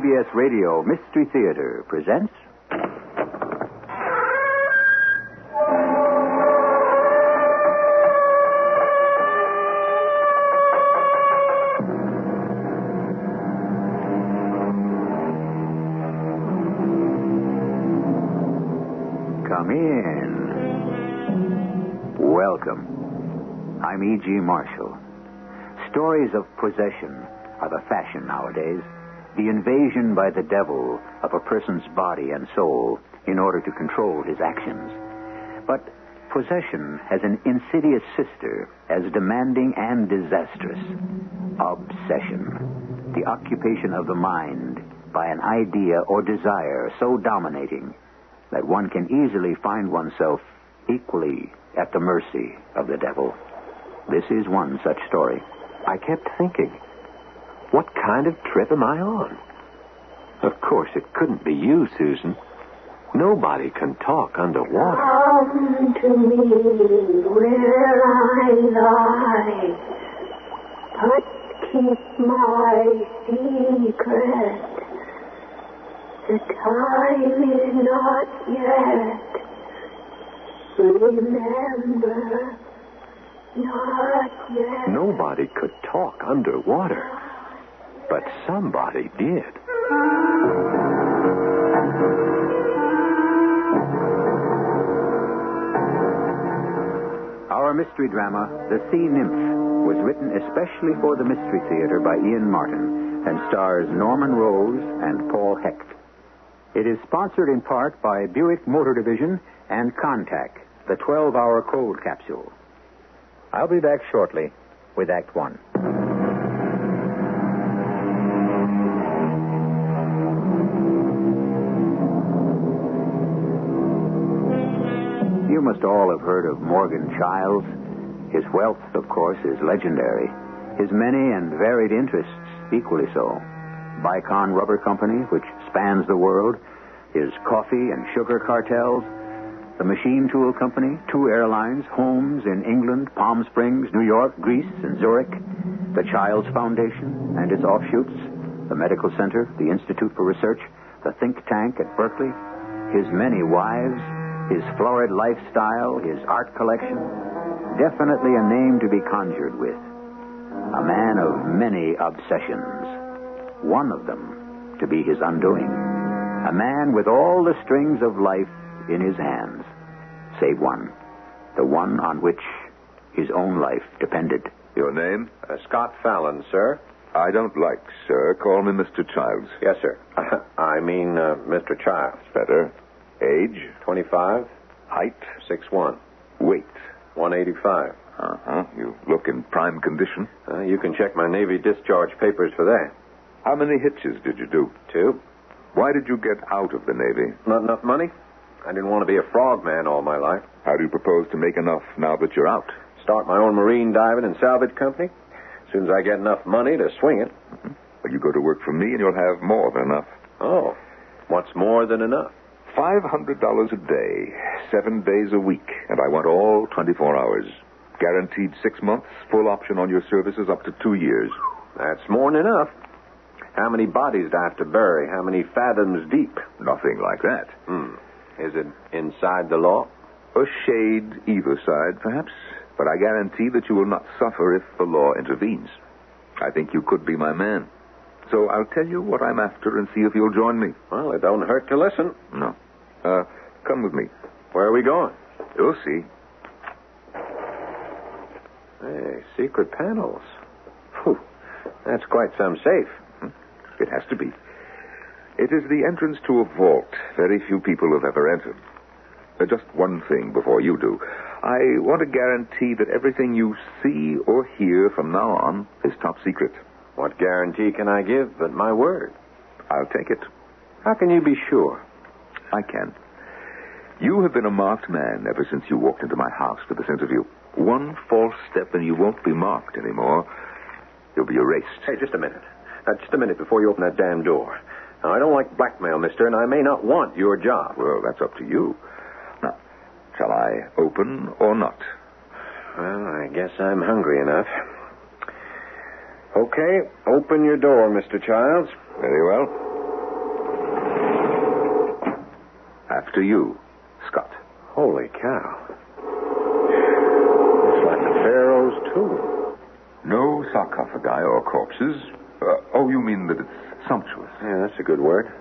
CBS Radio Mystery Theater presents... Come in. Welcome. I'm E.G. Marshall. Stories of possession are the fashion nowadays. The invasion by the devil of a person's body and soul in order to control his actions. But possession has an insidious sister as demanding and disastrous. Obsession. The occupation of the mind by an idea or desire so dominating that one can easily find oneself equally at the mercy of the devil. This is one such story. I kept thinking, what kind of trip am I on? Of course, it couldn't be you, Susan. Nobody can talk underwater. Come to me where I lie, but keep my secret. The time is not yet. Remember, not yet. Nobody could talk underwater, but somebody did. Our mystery drama, The Sea Nymph, was written especially for the Mystery Theater by Ian Martin and stars Norman Rose and Paul Hecht. It is sponsored in part by Buick Motor Division and Contact, the 12-hour cold capsule. I'll be back shortly with Act One. You must all have heard of Morgan Childs. His wealth, of course, is legendary. His many and varied interests, equally so. Bicon Rubber Company, which spans the world, his coffee and sugar cartels, the Machine Tool Company, 2 airlines, homes in England, Palm Springs, New York, Greece, and Zurich, the Childs Foundation and its offshoots, the Medical Center, the Institute for Research, the think tank at Berkeley, his many wives, his florid lifestyle, his art collection. Definitely a name to be conjured with. A man of many obsessions. One of them to be his undoing. A man with all the strings of life in his hands, save one. The one on which his own life depended. Your name? Scott Fallon, sir. I don't like, sir. Call me Mr. Childs. Yes, sir. I mean, Mr. Childs. Better. Age? 25. Height? 6'1". Weight? 185. Uh-huh. You look in prime condition. You can check my Navy discharge papers for that. How many hitches did you do? 2. Why did you get out of the Navy? Not enough money. I didn't want to be a frogman all my life. How do you propose to make enough now that you're out? Start my own marine diving and salvage company. As soon as I get enough money to swing it. Mm-hmm. Well, you go to work for me and you'll have more than enough. Oh, what's more than enough? $500 a day, 7 days a week, and I want all 24 hours. Guaranteed 6 months, full option on your services up to 2 years. That's more than enough. How many bodies do I have to bury? How many fathoms deep? Nothing like that. Is it inside the law? A shade either side, perhaps, but I guarantee that you will not suffer if the law intervenes. I think you could be my man. So I'll tell you what I'm after and see if you'll join me. Well, it don't hurt to listen. No. Come with me. Where are we going? You'll see. Hey, secret panels. Whew, that's quite some safe. It has to be. It is the entrance to a vault very few people have ever entered. Just one thing before you do. I want to guarantee that everything you see or hear from now on is top secret. What guarantee can I give but my word? I'll take it. How can you be sure? I can. You have been a marked man ever since you walked into my house for this interview. One false step and you won't be marked anymore. You'll be erased. Hey, just a minute. Just a minute before you open that damn door. Now, I don't like blackmail, mister, and I may not want your job. Well, that's up to you. Now, shall I open or not? Well, I guess I'm hungry enough. Okay, open your door, Mr. Childs. Very well. after you, Scott. Holy cow. It's like the Pharaoh's tomb. No sarcophagi or corpses. You mean that it's sumptuous? Yeah, that's a good word.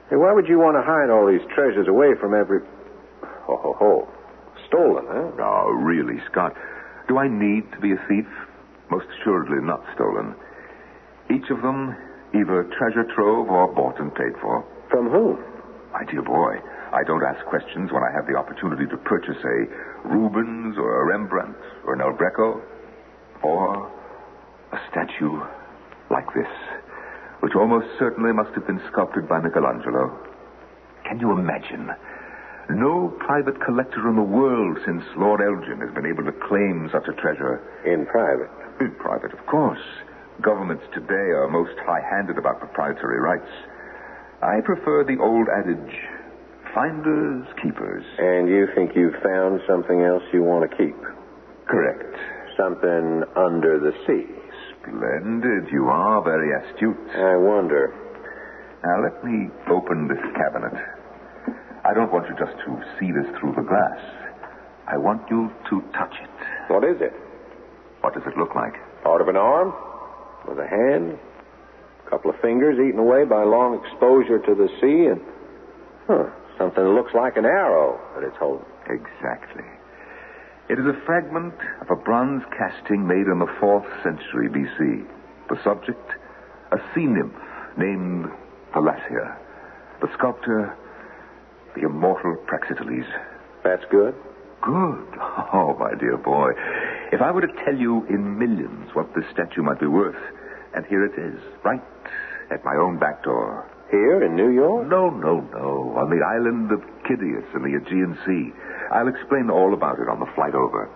Hey, why would you want to hide all these treasures away from every... Ho. Stolen, huh? Oh, really, Scott? Do I need to be a thief? Most assuredly not stolen. Each of them either treasure trove or bought and paid for. From whom? My dear boy, I don't ask questions when I have the opportunity to purchase a Rubens or a Rembrandt or an El Greco or a statue like this, which almost certainly must have been sculpted by Michelangelo. Can you imagine? No private collector in the world since Lord Elgin has been able to claim such a treasure. In private? In private, of course. Governments today are most high-handed about proprietary rights. I prefer the old adage, finders, keepers. And you think you've found something else you want to keep? Correct. Something under the sea? Splendid. You are very astute. I wonder. Now, let me open this cabinet. I don't want you just to see this through the glass. I want you to touch it. What is it? What does it look like? Part of an arm? With a hand? A couple of fingers eaten away by long exposure to the sea and... something that looks like an arrow that it's holding. Exactly. It is a fragment of a bronze casting made in the 4th century B.C. The subject, a sea nymph named Thalassia. The sculptor, the immortal Praxiteles. That's good? Good. Oh, my dear boy. If I were to tell you in millions what this statue might be worth, and here it is, right at my own back door. Here in New York? No. On the island of Kidius in the Aegean Sea. I'll explain all about it on the flight over.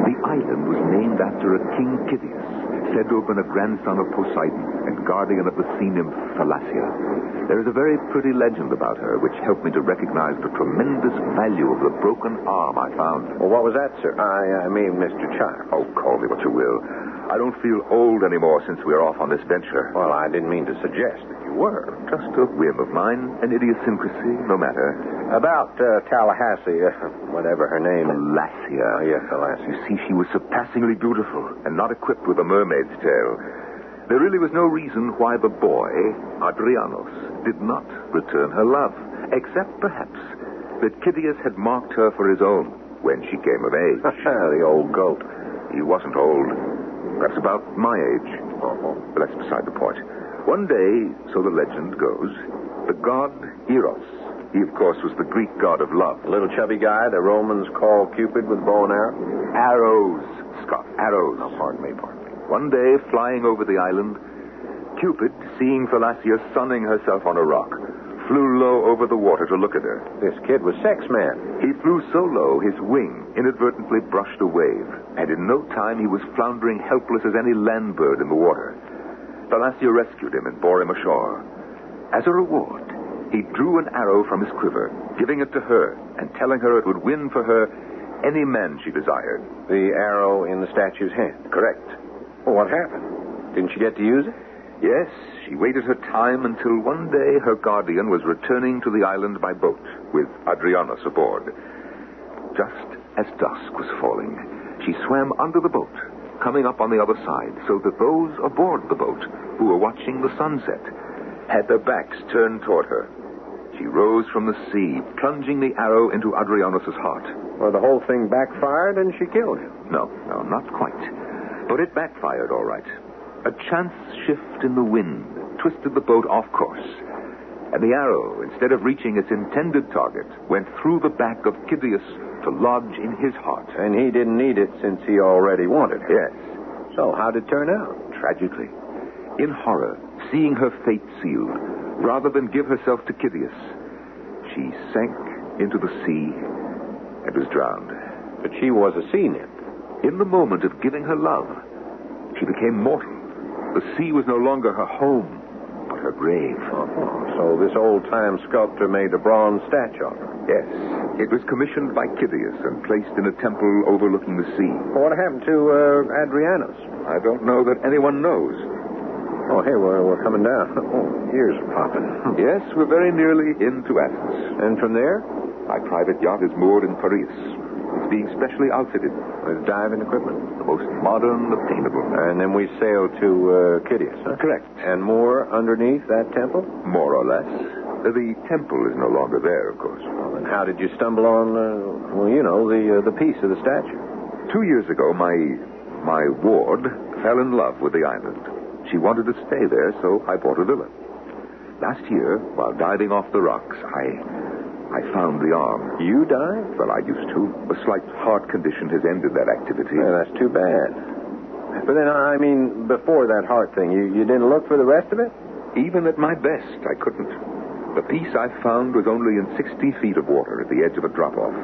The island was named after a King Kidius, said to have been a grandson of Poseidon and guardian of the sea nymph Thalassia. There is a very pretty legend about her, which helped me to recognize the tremendous value of the broken arm I found. Well, what was that, sir? I mean, Mr. Child. Oh, call me what you will. I don't feel old anymore since we're off on this venture. Well, I didn't mean to suggest that you were. Just a whim of mine, an idiosyncrasy, no matter. About Tallahassee, whatever her name is. Thalassia. Oh, yes, Thalassia. You see, she was surpassingly beautiful and not equipped with a mermaid's tail. There really was no reason why the boy, Adrianos, did not return her love, except perhaps that Kidius had marked her for his own when she came of age. The old goat. He wasn't old. Perhaps about my age. But that's beside the point. One day, so the legend goes, the god Eros, he of course was the Greek god of love. The little chubby guy the Romans called Cupid with bow and arrow? Arrows, Scott, arrows. Oh, pardon me. One day, flying over the island, Cupid, seeing Thalassia sunning herself on a rock, flew low over the water to look at her. This kid was sex man. He flew so low, his wing inadvertently brushed a wave, and in no time he was floundering helpless as any land bird in the water. Thalassia rescued him and bore him ashore. As a reward, he drew an arrow from his quiver, giving it to her and telling her it would win for her any man she desired. The arrow in the statue's hand? Correct. Well, what happened? Didn't she get to use it? Yes, she waited her time until one day her guardian was returning to the island by boat with Adrianos aboard. Just as dusk was falling, she swam under the boat, coming up on the other side, so that those aboard the boat who were watching the sunset had their backs turned toward her. She rose from the sea, plunging the arrow into Adrianos' heart. Well, the whole thing backfired and she killed him. No, not quite. But it backfired all right. A chance shift in the wind twisted the boat off course, and the arrow, instead of reaching its intended target, went through the back of Kidius to lodge in his heart. And he didn't need it since he already wanted her. Yes. So how'd it turn out? Tragically. In horror, seeing her fate sealed, rather than give herself to Kidius, she sank into the sea and was drowned. But she was a sea nymph. In the moment of giving her love, she became mortal. The sea was no longer her home, but her grave. So this old-time sculptor made a bronze statue of her? Yes. It was commissioned by Kidius and placed in a temple overlooking the sea. What happened to Adrianos? I don't know that anyone knows. Oh, hey, we're coming down. Oh, ears are popping. Yes, we're very nearly into Athens. And from there? My private yacht is moored in Paris. It's being specially outfitted. With diving equipment. The most modern obtainable. And then we sail to Kidius, huh? Correct. And more underneath that temple? More or less. The temple is no longer there, of course. Well, then how did you stumble on, the piece of the statue? 2 years ago, my ward fell in love with the island. She wanted to stay there, so I bought a villa. Last year, while diving off the rocks, I found the arm. You dived? Well, I used to. A slight heart condition has ended that activity. Yeah, that's too bad. But then, before that heart thing, you didn't look for the rest of it? Even at my best, I couldn't. The piece I found was only in 60 feet of water at the edge of a drop-off.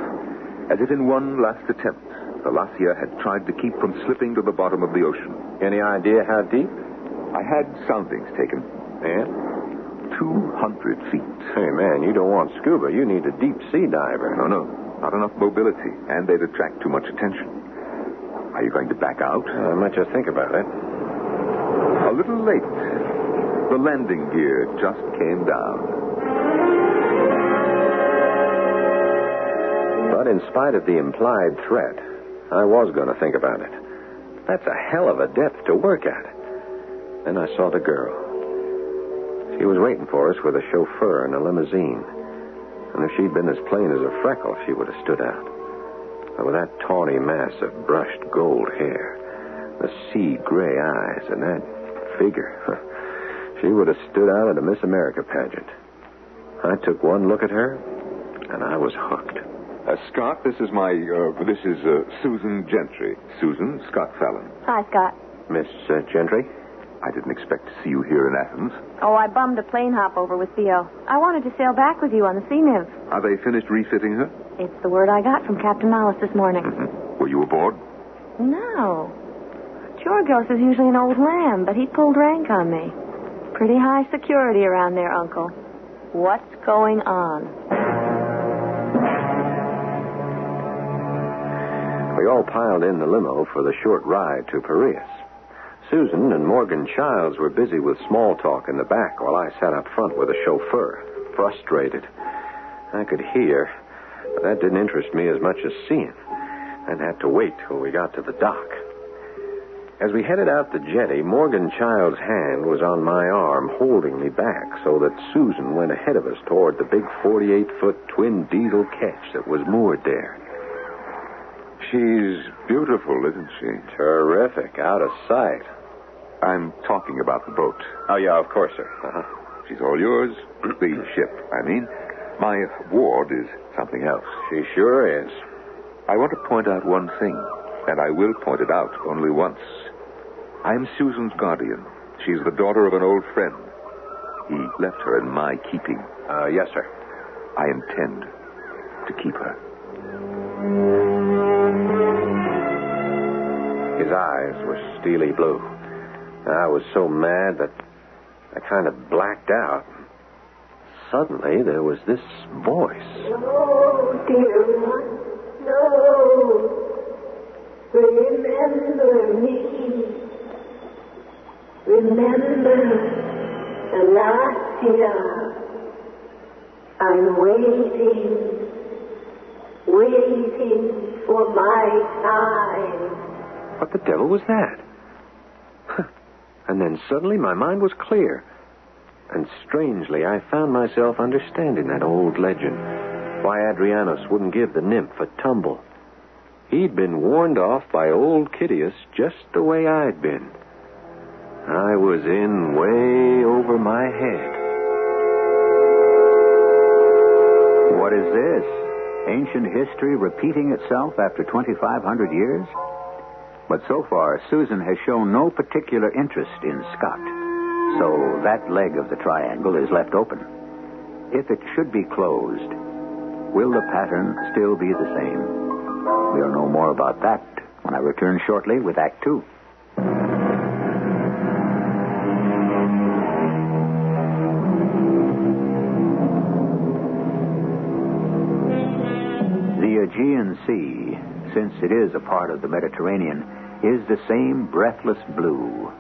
As if in one last attempt, the Lassia had tried to keep from slipping to the bottom of the ocean. Any idea how deep? I had soundings taken. And? 200 feet. Hey, man, you don't want scuba. You need a deep-sea diver. No. Not enough mobility, and they'd attract too much attention. Are you going to back out? I might just think about it. A little late. The landing gear just came down. But in spite of the implied threat, I was going to think about it. That's a hell of a depth to work at. Then I saw the girl. She was waiting for us with a chauffeur in a limousine. And if she'd been as plain as a freckle, she would have stood out. But with that tawny mass of brushed gold hair, the sea gray eyes, and that figure, she would have stood out at a Miss America pageant. I took one look at her, and I was hooked. Scott, this is Susan Gentry. Susan, Scott Fallon. Hi, Scott. Miss Gentry? I didn't expect to see you here in Athens. Oh, I bummed a plane hop over with Theo. I wanted to sail back with you on the Sea Nymph. Are they finished refitting her? It's the word I got from Captain Malice this morning. Mm-hmm. Were you aboard? No. Georgios is usually an old lamb, but he pulled rank on me. Pretty high security around there, Uncle. What's going on? We all piled in the limo for the short ride to Paris. Susan and Morgan Childs were busy with small talk in the back while I sat up front with a chauffeur, frustrated. I could hear, but that didn't interest me as much as seeing. I'd have to wait till we got to the dock. As we headed out the jetty, Morgan Childs' hand was on my arm, holding me back so that Susan went ahead of us toward the big 48-foot twin diesel ketch that was moored there. She's beautiful, isn't she? Terrific, out of sight. I'm talking about the boat. Oh, yeah, of course, sir. Uh-huh. She's all yours. The ship, I mean. My ward is something else. She sure is. I want to point out one thing, and I will point it out only once. I'm Susan's guardian. She's the daughter of an old friend. He left her in my keeping. Yes, sir. I intend to keep her. His eyes were steely blue. I was so mad that I kind of blacked out. Suddenly, there was this voice. No, dear one, no. Remember me. Remember the last year. I'm waiting for my time. What the devil was that? And then suddenly my mind was clear. And strangely, I found myself understanding that old legend. Why Adrianos wouldn't give the nymph a tumble. He'd been warned off by old Kidius just the way I'd been. I was in way over my head. What is this? Ancient history repeating itself after 2,500 years? But so far, Susan has shown no particular interest in Scott. So that leg of the triangle is left open. If it should be closed, will the pattern still be the same? We'll know more about that when I return shortly with Act 2. The Aegean Sea, since it is a part of the Mediterranean, is the same breathless blue.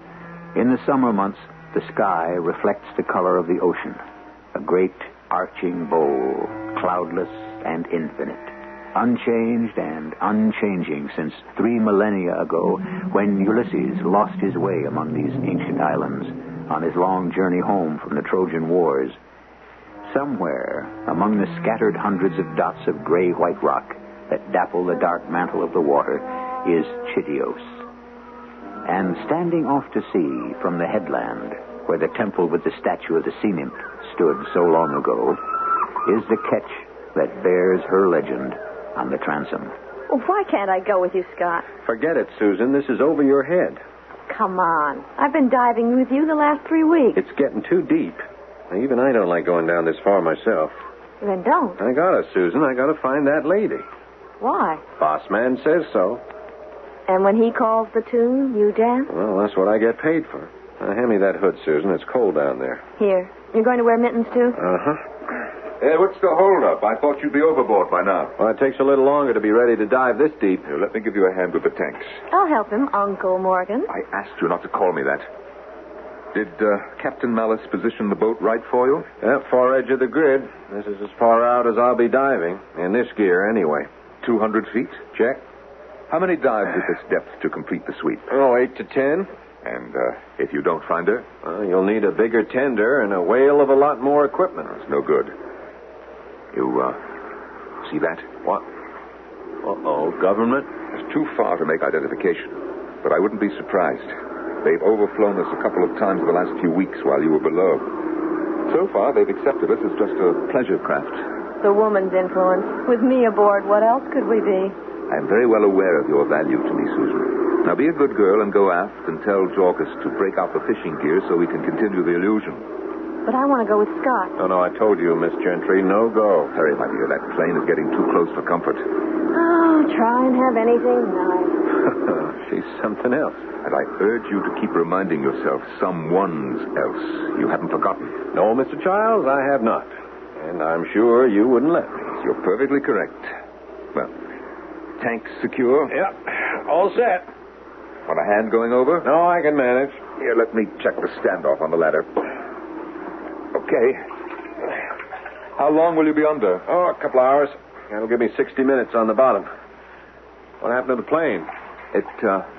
In the summer months, The sky reflects the color of the ocean, a great arching bowl, cloudless and infinite, unchanged and unchanging since 3 millennia ago, when Ulysses lost his way among these ancient islands on his long journey home from the Trojan Wars. Somewhere among the scattered hundreds of dots of gray-white rock that dapple the dark mantle of the water is Chitios. And standing off to sea from the headland, where the temple with the statue of the sea nymph stood so long ago, is the ketch that bears her legend on the transom. Well, why can't I go with you, Scott? Forget it, Susan. This is over your head. Come on. I've been diving with you the last 3 weeks. It's getting too deep. Even I don't like going down this far myself. Then don't. I gotta, Susan. I gotta find that lady. Why? Boss man says so. And when he calls the tune, you dance? Well, that's what I get paid for. Now, hand me that hood, Susan. It's cold down there. Here. You're going to wear mittens, too? Uh-huh. Hey, what's the holdup? I thought you'd be overboard by now. Well, it takes a little longer to be ready to dive this deep. Here, let me give you a hand with the tanks. I'll help him, Uncle Morgan. I asked you not to call me that. Did Captain Malice position the boat right for you? Yep, far edge of the grid. This is as far out as I'll be diving. In this gear, anyway. 200 feet? Check. How many dives at this depth to complete the sweep? Oh, 8 to 10. And if you don't find her? You'll need a bigger tender and a whale of a lot more equipment. It's no good. You, see that? What? Uh-oh, government? It's too far to make identification, but I wouldn't be surprised. They've overflown us a couple of times in the last few weeks while you were below. So far, they've accepted us as just a pleasure craft. The woman's influence. With me aboard, what else could we be? I'm very well aware of your value to me, Susan. Now, be a good girl and go aft and tell Jorkis to break out the fishing gear so we can continue the illusion. But I want to go with Scott. No, I told you, Miss Gentry, no go. Hurry, my dear. That plane is getting too close for comfort. Oh, try and have anything nice. She's something else. And I urge you to keep reminding yourself someone's else. You haven't forgotten. No, Mr. Childs, I have not. And I'm sure you wouldn't let me. You're perfectly correct. Well, tanks secure? Yep, all set. Want a hand going over? No, I can manage. Here, let me check the standoff on the ladder. Okay. How long will you be under? Oh, a couple hours. That'll give me 60 minutes on the bottom. What happened to the plane? It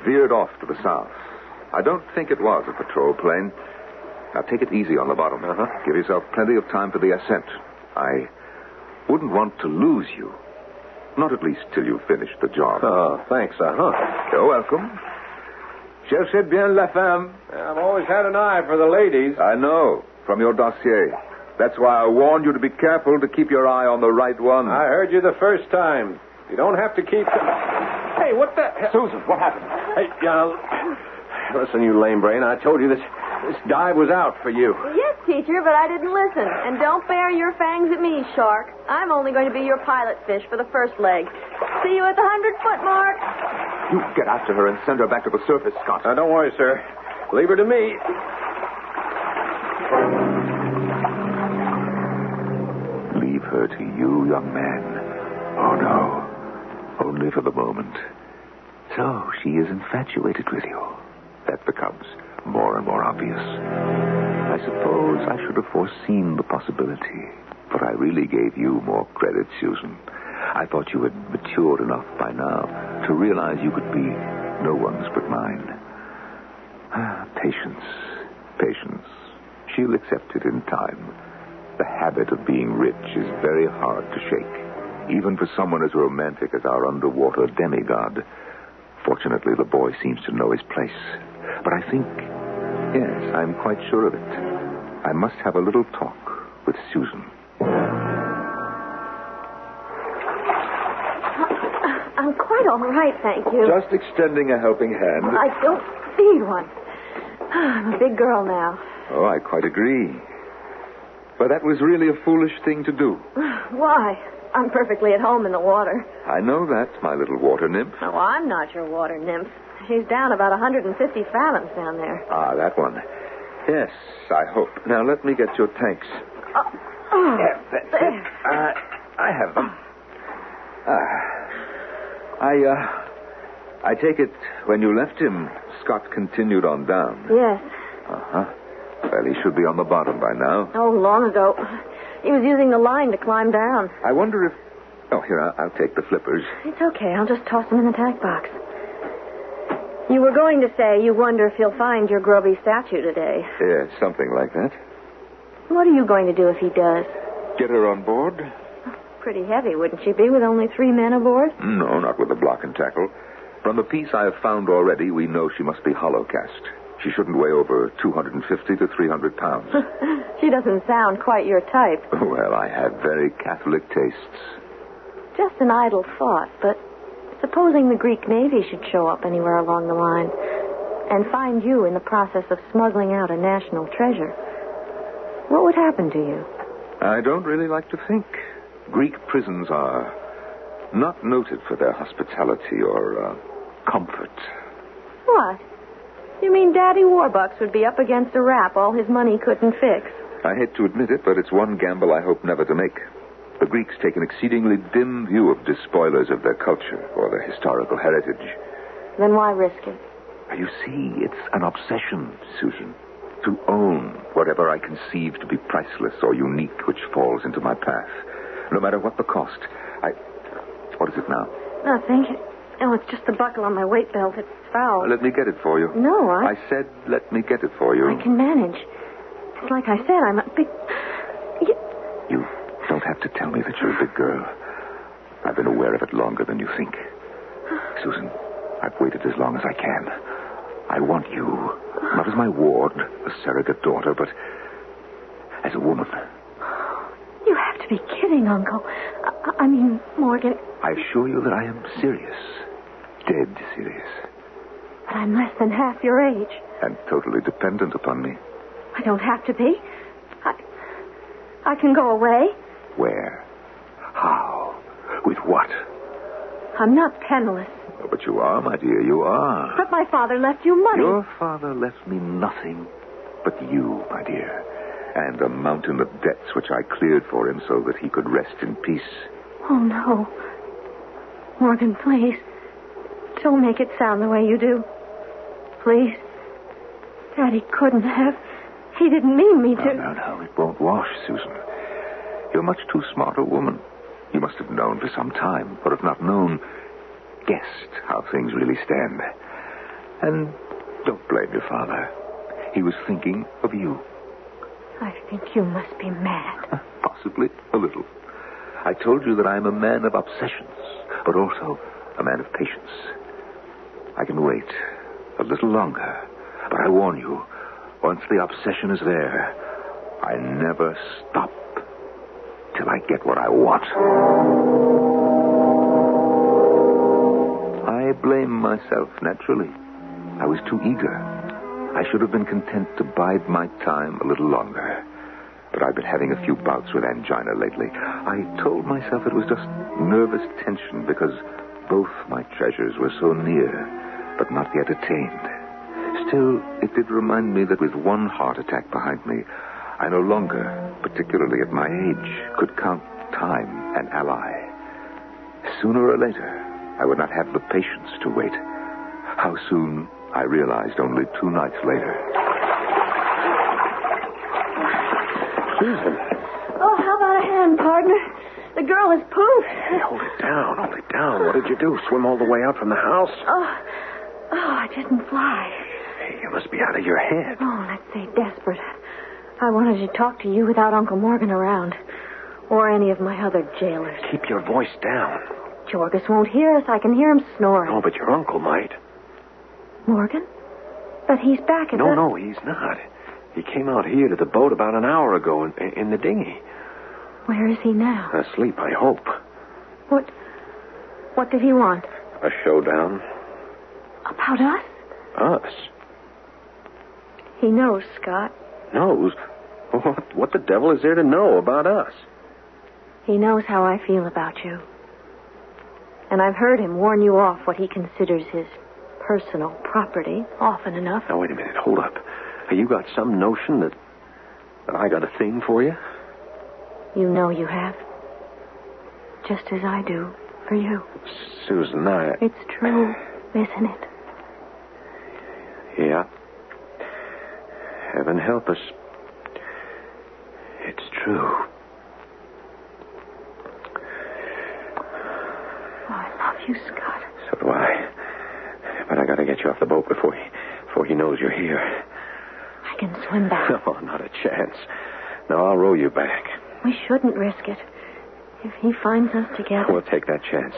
veered off to the south. I don't think it was a patrol plane. Now, take it easy on the bottom. Give yourself plenty of time for the ascent. I wouldn't want to lose you. Not at least till you've finished the job. Oh, thanks, You're welcome. Cherchez bien la femme. I've always had an eye for the ladies. I know, from your dossier. That's why I warned you to be careful to keep your eye on the right one. I heard you the first time. You don't have to keep... Hey, what the... Susan, what happened? Hey, listen, you lame brain. I told you this dive was out for you. Yes, teacher, but I didn't listen. And don't bare your fangs at me, shark. I'm only going to be your pilot fish for the first leg. See you at the 100-foot mark. You get after her and send her back to the surface, Scott. Now, don't worry, sir. Leave her to me. Leave her to you, young man. Oh, no. Only for the moment. So, she is infatuated with you. That becomes more and more obvious. I suppose I should have foreseen the possibility, but I really gave you more credit, Susan. I thought you had matured enough by now to realize you could be no one's but mine. Patience. Patience. She'll accept it in time. The habit of being rich is very hard to shake, even for someone as romantic as our underwater demigod. Fortunately, the boy seems to know his place. But I think, yes, I'm quite sure of it. I must have a little talk with Susan. I'm quite all right, thank you. Just extending a helping hand. I don't need one. I'm a big girl now. Oh, I quite agree. But that was really a foolish thing to do. Why? I'm perfectly at home in the water. I know that, my little water nymph. Oh, I'm not your water nymph. She's down about 150 fathoms down there. Ah, that one. Yes, I hope. Now, let me get your tanks. There. I have them. I take it when you left him, Scott continued on down. Yes. Uh-huh. Well, he should be on the bottom by now. Oh, long ago. He was using the line to climb down. I wonder if... Oh, here, I'll take the flippers. It's okay. I'll just toss them in the tack box. You were going to say you wonder if he'll find your grubby statue today. Yeah, something like that. What are you going to do if he does? Get her on board? Pretty heavy, wouldn't she be, with only 3 men aboard? No, not with the block and tackle. From the piece I have found already, we know she must be hollow cast. She shouldn't weigh over 250 to 300 pounds. She doesn't sound quite your type. Well, I have very Catholic tastes. Just an idle thought, but supposing the Greek Navy should show up anywhere along the line and find you in the process of smuggling out a national treasure, what would happen to you? I don't really like to think. Greek prisons are not noted for their hospitality or comfort. What? You mean Daddy Warbucks would be up against a rap all his money couldn't fix? I hate to admit it, but it's one gamble I hope never to make. The Greeks take an exceedingly dim view of despoilers of their culture or their historical heritage. Then why risk it? You see, it's an obsession, Susan. To own whatever I conceive to be priceless or unique which falls into my path. No matter what the cost. What is it now? Nothing. Oh, it's just the buckle on my weight belt. It's foul. Let me get it for you. No, I said, let me get it for you. I can manage. It's like I said, I'm a big... You don't have to tell me that you're a big girl. I've been aware of it longer than you think. Susan, I've waited as long as I can. I want you, not as my ward, a surrogate daughter, but as a woman. You have to be kidding, Uncle. I mean, Morgan. I assure you that I am serious. Dead serious. But I'm less than half your age. And totally dependent upon me. I don't have to be. I can go away. Where? How? With what? I'm not penniless. Oh, but you are, my dear, you are. But my father left you money. Your father left me nothing but you, my dear. And a mountain of debts which I cleared for him so that he could rest in peace. Oh, no. Morgan, please. Don't make it sound the way you do. Please. Daddy couldn't have. He didn't mean me to. No. It won't wash, Susan. You're much too smart a woman. You must have known for some time, or if not known, guessed how things really stand. And don't blame your father. He was thinking of you. I think you must be mad. Possibly a little. I told you that I am a man of obsessions, but also a man of patience. I can wait a little longer, but I warn you, once the obsession is there, I never stop till I get what I want. I blame myself, naturally. I was too eager. I should have been content to bide my time a little longer. But I've been having a few bouts with angina lately. I told myself it was just nervous tension because both my treasures were so near, but not yet attained. Still, it did remind me that with one heart attack behind me, I no longer, particularly at my age, could count time an ally. Sooner or later, I would not have the patience to wait. How soon, I realized only 2 nights later. Susan. Oh, how about a hand, partner? The girl is poofed. Hey, hold it down. What did you do? Swim all the way out from the house? Oh, I didn't fly. Hey, you must be out of your head. Oh, let's say desperate. I wanted to talk to you without Uncle Morgan around. Or any of my other jailers. Keep your voice down. Jorgus won't hear us. I can hear him snoring. No, but your uncle might. Morgan? But he's back at No, he's not. He came out here to the boat about an hour ago in the dinghy. Where is he now? Asleep, I hope. What did he want? A showdown. About us? Us? He knows, Scott. Knows? What the devil is there to know about us? He knows how I feel about you. And I've heard him warn you off what he considers his personal property often enough. Now, wait a minute. Hold up. You got some notion that I got a thing for you? You know you have. Just as I do for you. Susan, It's true, isn't it? Yeah. Heaven help us. It's true. Oh, I love you, Scott. So do I. But I gotta get you off the boat before he knows you're here. I can swim back. No, not a chance. No, I'll row you back. We shouldn't risk it. If he finds us together... We'll take that chance.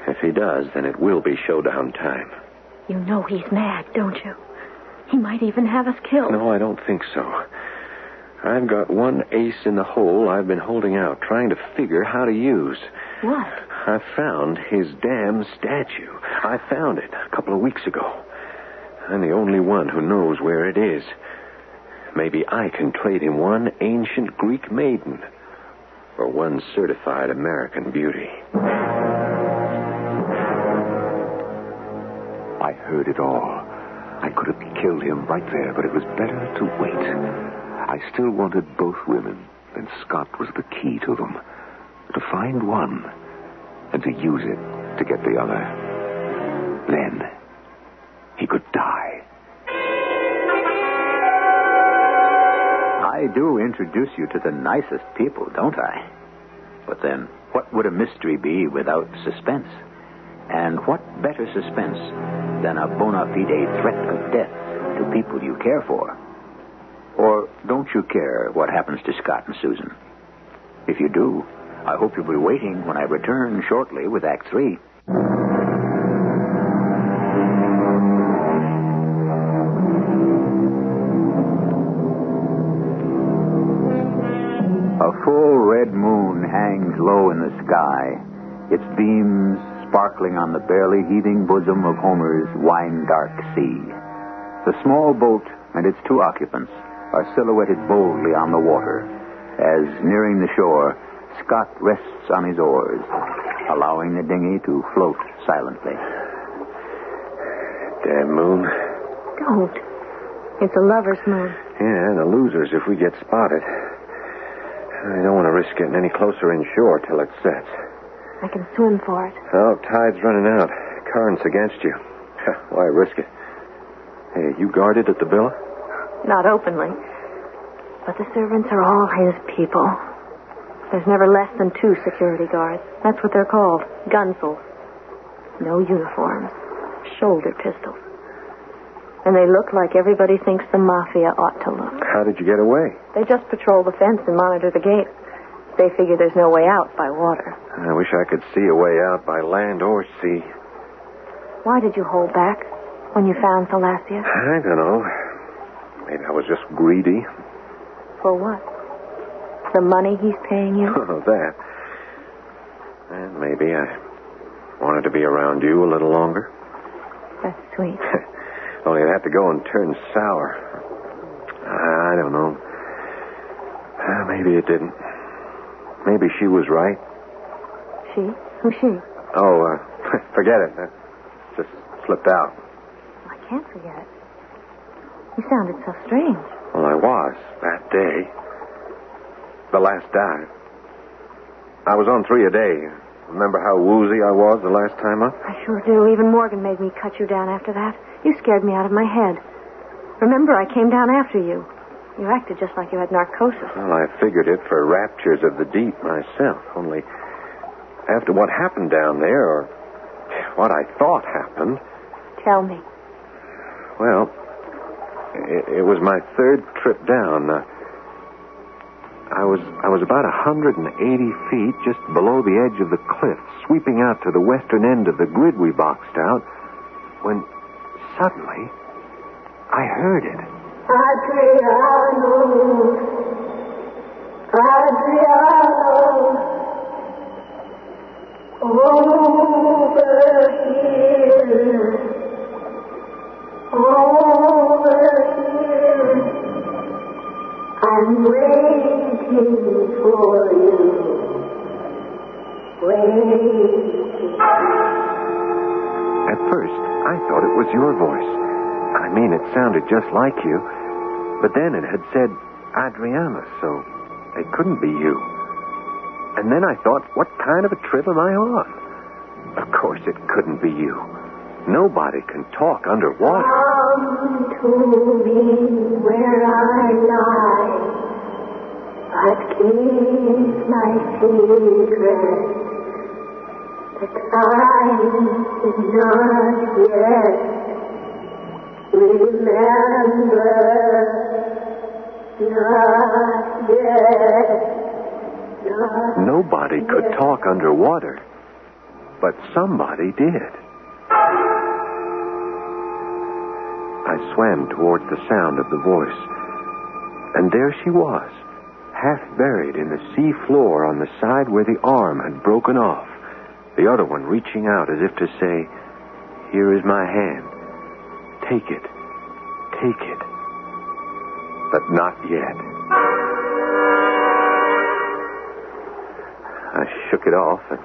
If he does, then it will be showdown time. You know he's mad, don't you? He might even have us killed. No, I don't think so. I've got one ace in the hole I've been holding out, trying to figure how to use. What? I found his damn statue. I found it a couple of weeks ago. I'm the only one who knows where it is. Maybe I can trade him one ancient Greek maiden for one certified American beauty. I heard it all. I could have killed him right there, but it was better to wait. I still wanted both women, and Scott was the key to them. To find one, and to use it to get the other. Then, he could die. I do introduce you to the nicest people, don't I? But then, what would a mystery be without suspense? And what better suspense than a bona fide threat of death to people you care for? Or don't you care what happens to Scott and Susan? If you do, I hope you'll be waiting when I return shortly with Act 3. A full red moon hangs low in the sky, its beams sparkling on the barely heaving bosom of Homer's wine-dark sea. The small boat and its two occupants are silhouetted boldly on the water, as, nearing the shore, Scott rests on his oars, allowing the dinghy to float silently. Damn moon. Don't. It's a lover's moon. Yeah, the losers if we get spotted. I don't want to risk getting any closer inshore till it sets. I can swim for it. Oh, tide's running out. Current's against you. Why risk it? Hey, you guarded at the villa? Not openly. But the servants are all his people. There's never less than 2 security guards. That's what they're called. Gunsels. No uniforms. Shoulder pistols. And they look like everybody thinks the mafia ought to look. How did you get away? They just patrol the fence and monitor the gate. They figure there's no way out by water. I wish I could see a way out by land or sea. Why did you hold back when you found Thalassia? I don't know. Maybe I was just greedy. For what? The money he's paying you? Oh, that. And maybe I wanted to be around you a little longer. That's sweet. Only I'd have to go and turn sour. I don't know. Maybe it didn't. Maybe she was right. She? Who's she? Oh, forget it. That just slipped out. I can't forget it. You sounded so strange. Well, I was that day. The last dive. I was on 3 a day. Remember how woozy I was the last time up? I sure do. Even Morgan made me cut you down after that. You scared me out of my head. Remember, I came down after you. You acted just like you had narcosis. Well, I figured it for raptures of the deep myself. Only after what happened down there, or what I thought happened... Tell me. Well, it was my 3rd trip down. I was about 180 feet just below the edge of the cliff, sweeping out to the western end of the grid we boxed out, when suddenly I heard it. Adriano, over here, I'm waiting for you, waiting. At first, I thought it was your voice. I mean, it sounded just like you. But then it had said Adriana, so it couldn't be you. And then I thought, what kind of a trip am I on? Of course it couldn't be you. Nobody can talk underwater. Come to me where I lie, but keep my secret. The time is not yet. Remember, not yet. Nobody could talk underwater, but somebody did. I swam towards the sound of the voice, and there she was, half buried in the sea floor on the side where the arm had broken off, the other one reaching out as if to say, "Here is my hand. Take it. Take it." But not yet. I shook it off, and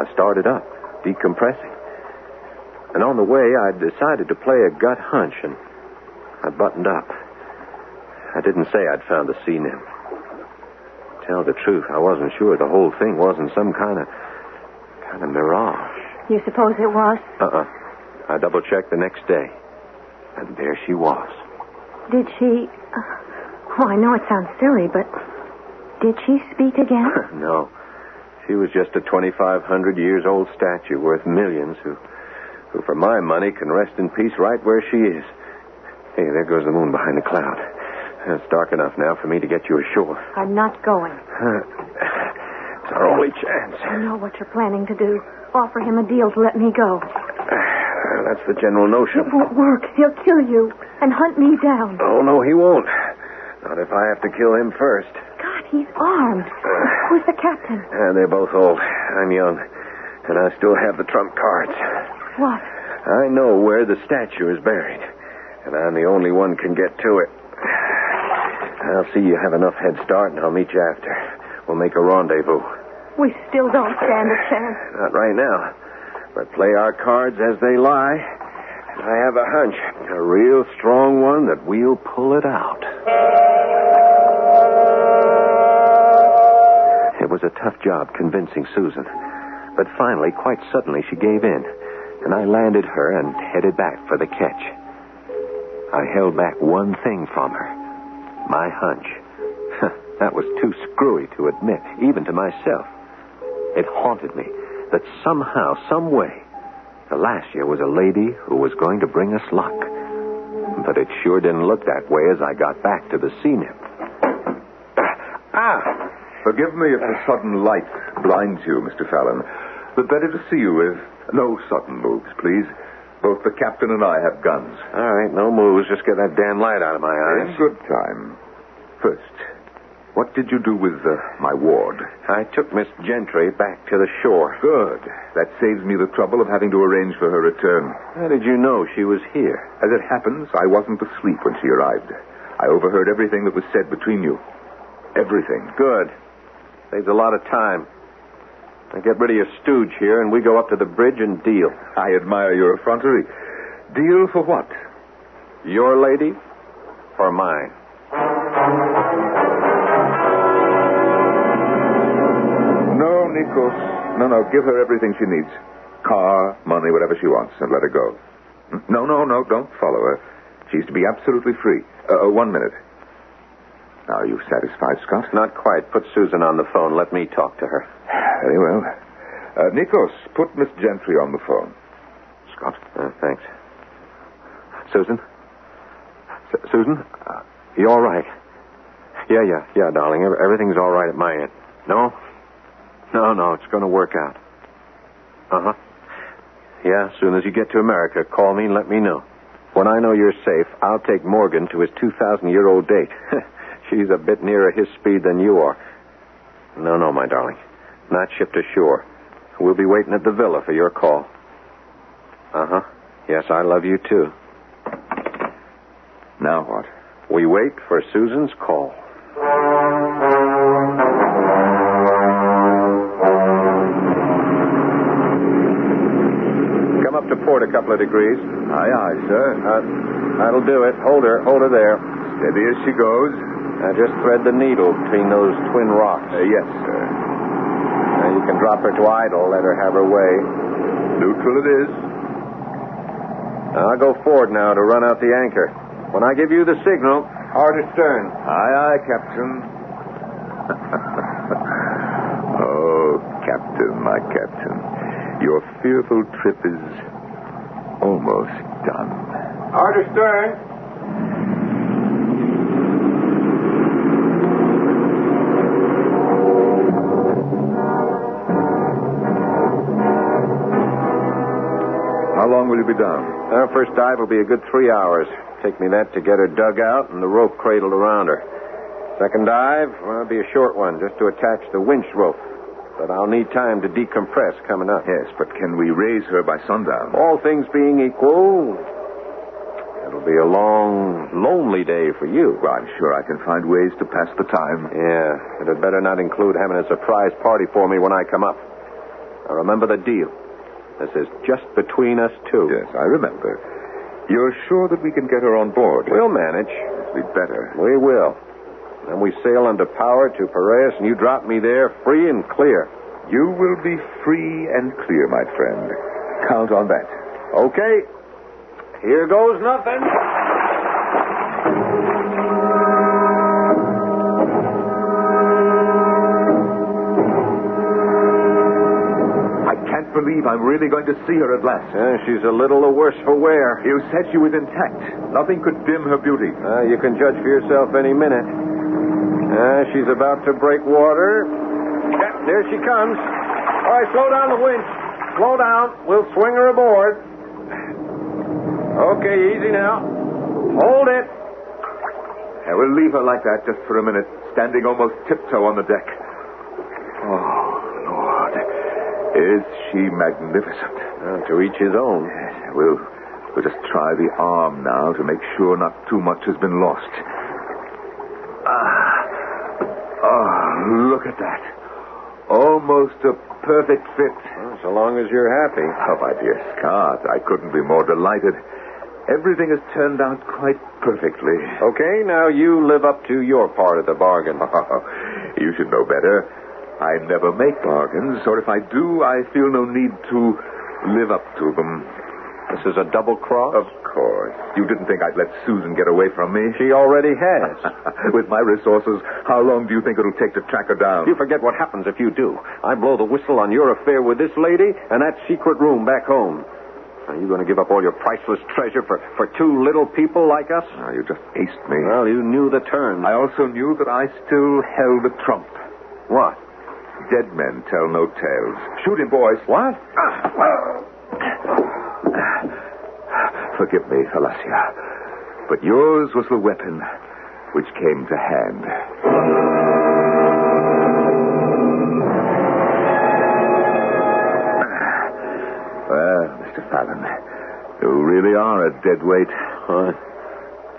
I started up, decompressing. And on the way, I decided to play a gut hunch, and I buttoned up. I didn't say I'd found the sea nymph. To tell the truth, I wasn't sure the whole thing wasn't some kind of mirage. You suppose it was? I double-checked the next day, and there she was. Did she... Oh, I know it sounds silly, but did she speak again? No. She was just a 2,500 years old statue worth millions who, for my money, can rest in peace right where she is. Hey, there goes the moon behind the cloud. It's dark enough now for me to get you ashore. I'm not going. It's our only chance. I know what you're planning to do. Offer him a deal to let me go. That's the general notion. It won't work. He'll kill you and hunt me down. Oh, no, he won't. Not if I have to kill him first. God, he's armed. Who's the captain? They're both old. I'm young. And I still have the trump cards. What? I know where the statue is buried. And I'm the only one can get to it. I'll see you have enough head start, and I'll meet you after. We'll make a rendezvous. We still don't stand a chance. Not right now. But play our cards as they lie. I have a hunch. A real strong one that we'll pull it out. It was a tough job convincing Susan. But finally, quite suddenly, she gave in. And I landed her and headed back for the catch. I held back one thing from her. My hunch. That was too screwy to admit, even to myself. It haunted me that somehow, some way, the last year was a lady who was going to bring us luck. But it sure didn't look that way as I got back to the sea nymph. Forgive me if the sudden light blinds you, Mr. Fallon. But better to see you with no sudden moves, please. Both the captain and I have guns. All right, no moves. Just get that damn light out of my eyes. In good time. First, what did you do with my ward? I took Miss Gentry back to the shore. Good. That saves me the trouble of having to arrange for her return. How did you know she was here? As it happens, I wasn't asleep when she arrived. I overheard everything that was said between you. Everything. Good. Saves a lot of time. Now get rid of your stooge here, and we go up to the bridge and deal. I admire your effrontery. Deal for what? Your lady or mine? No, Nikos. No. Give her everything she needs. Car, money, whatever she wants, and let her go. No. Don't follow her. She's to be absolutely free. 1 minute. Are you satisfied, Scott? Not quite. Put Susan on the phone. Let me talk to her. Very well. Nikos, put Miss Gentry on the phone. Scott? Thanks. Susan? Susan? You all right? Yeah, darling. Everything's all right at my end. No, it's going to work out. Uh-huh. Yeah, as soon as you get to America, call me and let me know. When I know you're safe, I'll take Morgan to his 2,000-year-old date. She's a bit nearer his speed than you are. No, my darling. Not shipped ashore. We'll be waiting at the villa for your call. Uh-huh. Yes, I love you, too. Now what? We wait for Susan's call. Come up to port a couple of degrees. Aye, sir. That'll do it. Hold her there. Steady as she goes. Now just thread the needle between those twin rocks. Yes, sir. Now you can drop her to idle. Let her have her way. Neutral it is. Now I'll go forward now to run out the anchor. When I give you the signal, hard astern. Aye, aye, Captain. Oh, Captain, my Captain. Your fearful trip is almost done. Hard astern. How long will you be down? Our first dive will be a good 3 hours. Take me that to get her dug out and the rope cradled around her. Second dive, well, it'll be a short one, just to attach the winch rope. But I'll need time to decompress coming up. Yes, but can we raise her by sundown? All things being equal, it'll be a long, lonely day for you. Well, I'm sure I can find ways to pass the time. Yeah, but it better not include having a surprise party for me when I come up. Now, remember the deal. This is just between us two. Yes, I remember. You're sure that we can get her on board? We'll manage. We'd better. We will. Then we sail under power to Piraeus, and you drop me there free and clear. You will be free and clear, my friend. Count on that. Okay. Here goes nothing. I can't believe I'm really going to see her at last. She's a little the worse for wear. You said she was intact. Nothing could dim her beauty. You can judge for yourself any minute. She's about to break water. Yeah, there she comes. All right, slow down the winch. Slow down. We'll swing her aboard. Okay, easy now. Hold it. I will leave her like that just for a minute, standing almost tiptoe on the deck. Oh, Lord. Is she magnificent? To each his own. Yes, we'll just try the arm now to make sure not too much has been lost. Oh, look at that. Almost a perfect fit. Well, so long as you're happy. Oh, my dear Scott, I couldn't be more delighted. Everything has turned out quite perfectly. Okay, now you live up to your part of the bargain. You should know better. I never make bargains, or if I do, I feel no need to live up to them. This is a double cross? Of course. You didn't think I'd let Susan get away from me? She already has. With my resources, how long do you think it'll take to track her down? You forget what happens if you do. I blow the whistle on your affair with this lady and that secret room back home. Are you going to give up all your priceless treasure for two little people like us? You just aced me. Well, you knew the terms. I also knew that I still held a trump. What? Dead men tell no tales. Shoot him, boys. What? Forgive me, Felicia, but yours was the weapon which came to hand. Well, Mr. Fallon, you really are a dead weight.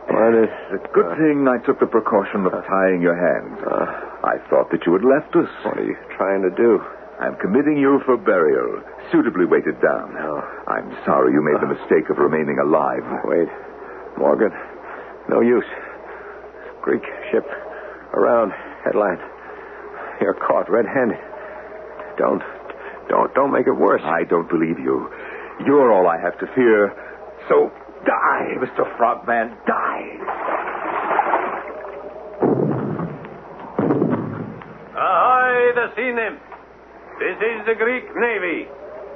What is it? Good thing I took the precaution of tying your hands. I thought that you had left us. What are you trying to do? I'm committing you for burial, suitably weighted down. No. I'm sorry you made the mistake of remaining alive. Wait. Morgan, no use. Greek ship around headline. You're caught red-handed. Don't make it worse. I don't believe you. You're all I have to fear. So die, Mr. Frogman, die. Ahoy, the sea nymph. This is the Greek Navy.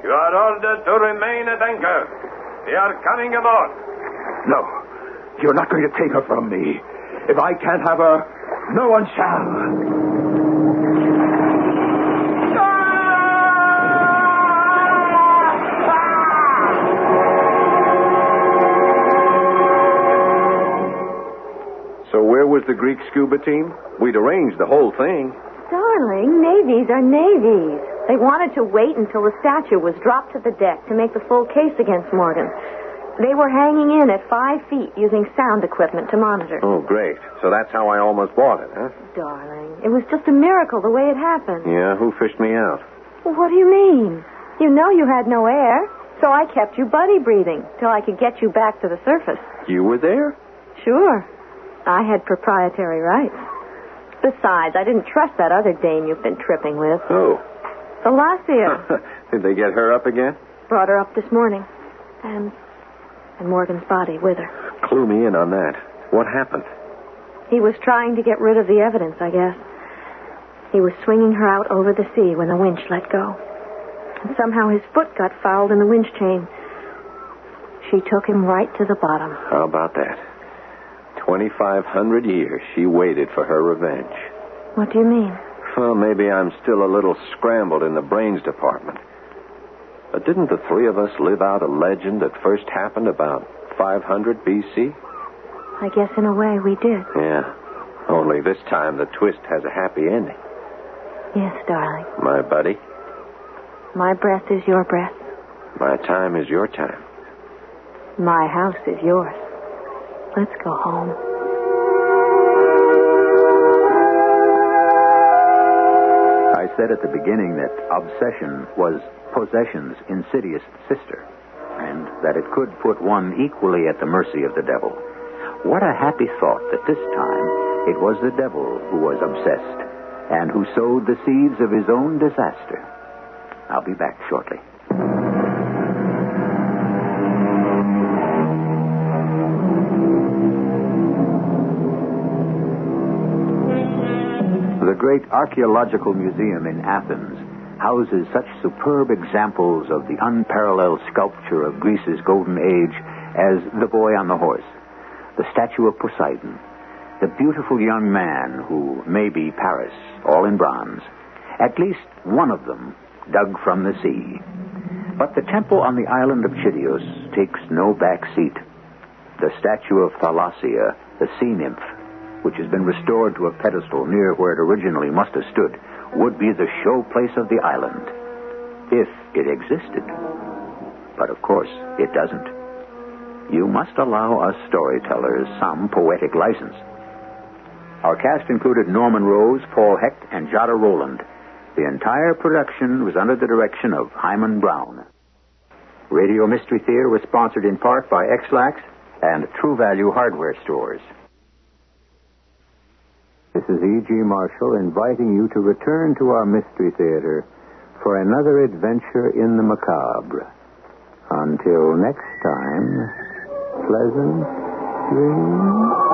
You are ordered to remain at anchor. They are coming aboard. No, you're not going to take her from me. If I can't have her, no one shall. So where was the Greek scuba team? We'd arranged the whole thing. Darling, navies are navies. They wanted to wait until the statue was dropped to the deck to make the full case against Morgan. They were hanging in at 5 feet using sound equipment to monitor. Oh, great. So that's how I almost bought it, huh? Darling, it was just a miracle the way it happened. Yeah, who fished me out? Well, what do you mean? You know you had no air, so I kept you buddy breathing till I could get you back to the surface. You were there? Sure. I had proprietary rights. Besides, I didn't trust that other dame you've been tripping with. Who? Felicia. Did they get her up again? Brought her up this morning. And Morgan's body with her. Clue me in on that. What happened? He was trying to get rid of the evidence, I guess. He was swinging her out over the sea when the winch let go. And somehow his foot got fouled in the winch chain. She took him right to the bottom. How about that? 2,500 years she waited for her revenge. What do you mean? Well, maybe I'm still a little scrambled in the brains department. But didn't the three of us live out a legend that first happened about 500 B.C.? I guess in a way we did. Yeah. Only this time the twist has a happy ending. Yes, darling. My buddy. My breath is your breath. My time is your time. My house is yours. Let's go home. I said at the beginning that obsession was possession's insidious sister, and that it could put one equally at the mercy of the devil. What a happy thought that this time it was the devil who was obsessed and who sowed the seeds of his own disaster. I'll be back shortly. The great archaeological museum in Athens houses such superb examples of the unparalleled sculpture of Greece's golden age as the boy on the horse, the statue of Poseidon, the beautiful young man who may be Paris, all in bronze, at least one of them dug from the sea. But the temple on the island of Chidios takes no back seat. The statue of Thalassia, the sea nymph, which has been restored to a pedestal near where it originally must have stood, would be the showplace of the island, if it existed. But of course, it doesn't. You must allow us storytellers some poetic license. Our cast included Norman Rose, Paul Hecht, and Jada Rowland. The entire production was under the direction of Hyman Brown. Radio Mystery Theater was sponsored in part by X-Lax and True Value Hardware Stores. This is E.G. Marshall inviting you to return to our Mystery Theater for another adventure in the macabre. Until next time, pleasant dreams.